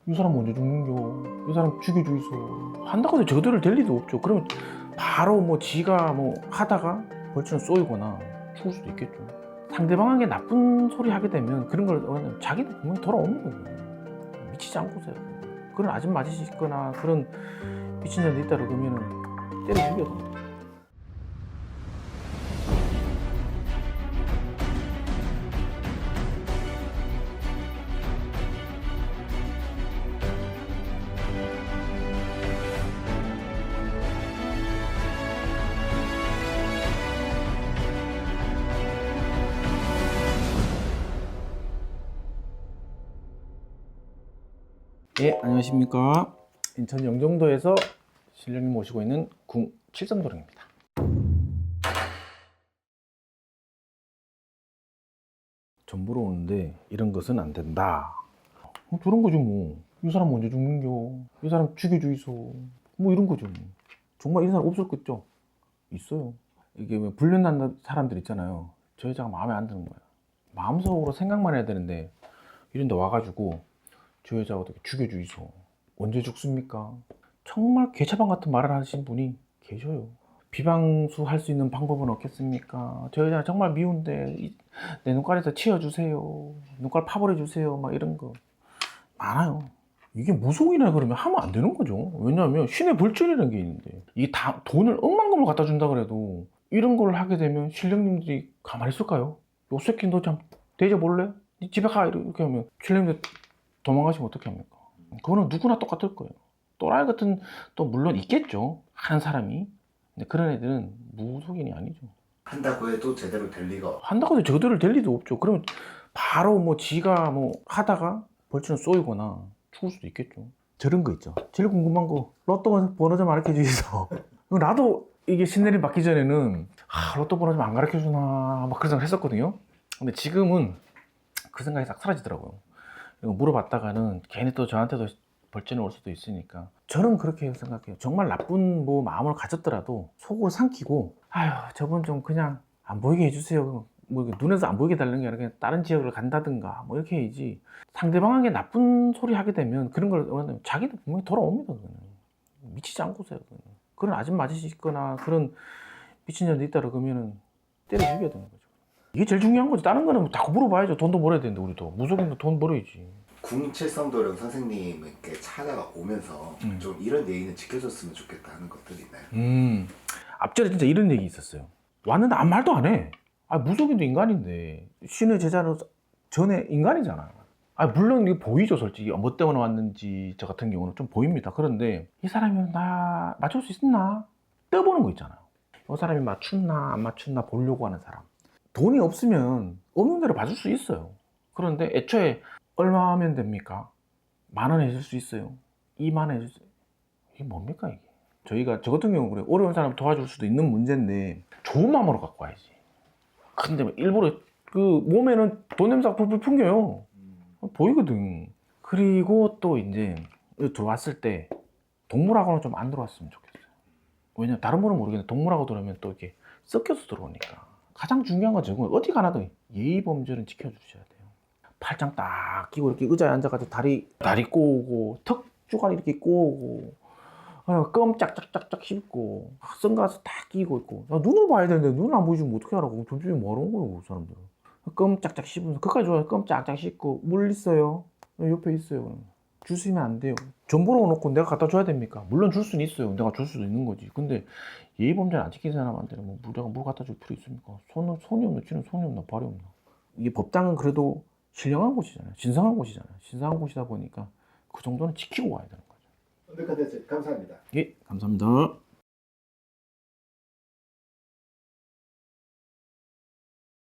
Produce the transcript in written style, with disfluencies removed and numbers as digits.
이 사람 먼저 죽는겨, 이 사람 죽여주이소 한다고 해서 저들을 될 리도 없죠. 그러면 바로 뭐 지가 뭐 하다가 벌처럼 쏘이거나 죽을 수도 있겠죠. 상대방에게 나쁜 소리 하게 되면 그런 걸 자기도 분명히 돌아옵니다. 미치지 않고서요. 그런 아줌마짓이 있거나 그런 미친년이 있다 그러면은 때려 죽여야 됩니다. 예, 안녕하십니까. 인천 영종도에서 신령님 모시고 있는 궁 칠성도령입니다. 전부로 오는데 이런 것은 안 된다. 그런 거죠 뭐. 이 사람 먼저 죽는겨, 이 사람 죽여주이소, 뭐 이런 거죠 뭐. 정말 이런 사람 없을 거죠? 있어요. 이게 왜 불륜난 사람들 있잖아요. 저 여자가 마음에 안 드는 거예요. 마음속으로 생각만 해야 되는데 이런 데 와가지고 저 여자 어떻게 죽여주이소, 언제 죽습니까? 정말 개차반 같은 말을 하신 분이 계셔요. 비방수 할 수 있는 방법은 없겠습니까? 저 여자 정말 미운데 내 눈깔에서 치워주세요, 눈깔 파버려주세요, 막 이런 거 많아요. 이게 무속이나 그러면 하면 안 되는 거죠. 왜냐하면 신의 벌전이라는 게 있는데 이게 다 돈을 억만금을 갖다 준다 그래도 이런 걸 하게 되면 신령님들이 가만히 있을까요? 요 새끼 너 참 대접볼래? 네 집에 가, 이렇게 하면 신령님들 도망가시면 어떻게 합니까? 그거는 누구나 똑같을 거예요. 또라이 같은 또 물론 있겠죠, 하는 사람이. 근데 그런 애들은 무속인이 아니죠. 한다고 해도 제대로 될 리가. 한다고 해서 저들을 될 리도 없죠. 그러면 바로 뭐 지가 뭐 하다가 벌처럼 쏘이거나 죽을 수도 있겠죠. 저런 거 있죠. 제일 궁금한 거, 로또 번호 좀 가르쳐 주이소. 나도 이게 신내림 받기 전에는 로또 번호 좀 안 가르쳐 주나 막 그런 생각 했었거든요. 근데 지금은 그 생각이 싹 사라지더라고요. 물어봤다가는 괜히 또 저한테도 벌전이 올 수도 있으니까. 저는 그렇게 생각해요. 정말 나쁜 뭐 마음을 가졌더라도 속으로 삼키고, 아휴 저분 좀 그냥 안 보이게 해주세요, 뭐 눈에서 안 보이게 달라는 게 아니라 그냥 다른 지역을 간다든가 뭐 이렇게 해야지. 상대방에게 나쁜 소리 하게 되면 그런 걸 자기도 분명히 돌아옵니다. 그거는. 미치지 않고서요. 그거는. 그런 아줌마짓이 있거나 그런 미친년이 있다 그러면은 때려 죽여야 되는 거죠. 이게 제일 중요한 거죠. 다른 거는 다 물어봐야죠. 돈도 벌어야 되는데 우리도 무속인도 돈 벌어야지. 궁칠성도령 선생님께 찾아오면서 좀 이런 예의는 지켜줬으면 좋겠다 하는 것들이 있나요? 앞전에 진짜 이런 얘기 있었어요. 왔는데 아무 말도 안 해. 무속인도 인간인데 신의 제자로 전에 인간이잖아요. 물론 이게 보이죠. 솔직히 뭐 때문에 왔는지 저 같은 경우는 좀 보입니다. 그런데 이 사람이 나 맞출 수 있나 떠보는 거 있잖아요. 이 사람이 맞춘나 안 맞춘나 보려고 하는 사람. 돈이 없으면 없는 대로 봐줄 수 있어요. 그런데 애초에 얼마 하면 됩니까? 10,000원 해줄 수 있어요. 20,000원 해줄 수 있어요. 이게 뭡니까 이게? 저 같은 경우 그래. 어려운 사람 도와줄 수도 있는 문제인데 좋은 마음으로 갖고 와야지. 근데 일부러 그 몸에는 돈 냄새가 풀풀 풍겨요. 보이거든. 그리고 또 이제 들어왔을 때 동물하고는 좀 안 들어왔으면 좋겠어요. 왜냐면 다른 분은 모르겠는데 동물하고 들어오면 또 이렇게 섞여서 들어오니까. 가장 중요한 건 저건 어디 가나도 예의 범절은 지켜주셔야 돼요. 팔짱 딱 끼고 이렇게 의자에 앉아가지고 다리 꼬고 턱 주가리 이렇게 꼬고 껌 짝짝짝짝 씹고 선글라스 딱 끼고 있고. 눈을 봐야 되는데 눈을 안 보여주면 어떻게 하라고. 점심에 뭐 하는 거예요 그 사람들. 껌 짝짝 씹으면서 그까지 좋아요. 껌 짝짝 씹고. 물 있어요? 옆에 있어요. 주시면 안 돼요. 전보로 놓고 내가 갖다 줘야 됩니까? 물론 줄 수는 있어요. 내가 줄 수도 있는 거지. 근데 예의범죄를 안 지키는 사람한테는 뭐 내가 물 갖다 줄 필요 있습니까? 손이 없나 쥐는 손이 없나 발이 없나. 이게 법당은 그래도 신령한 곳이잖아요. 신성한 곳이잖아요. 신성한 곳이다 보니까 그 정도는 지키고 와야 되는 거죠. 완벽한 대책 감사합니다. 예, 감사합니다.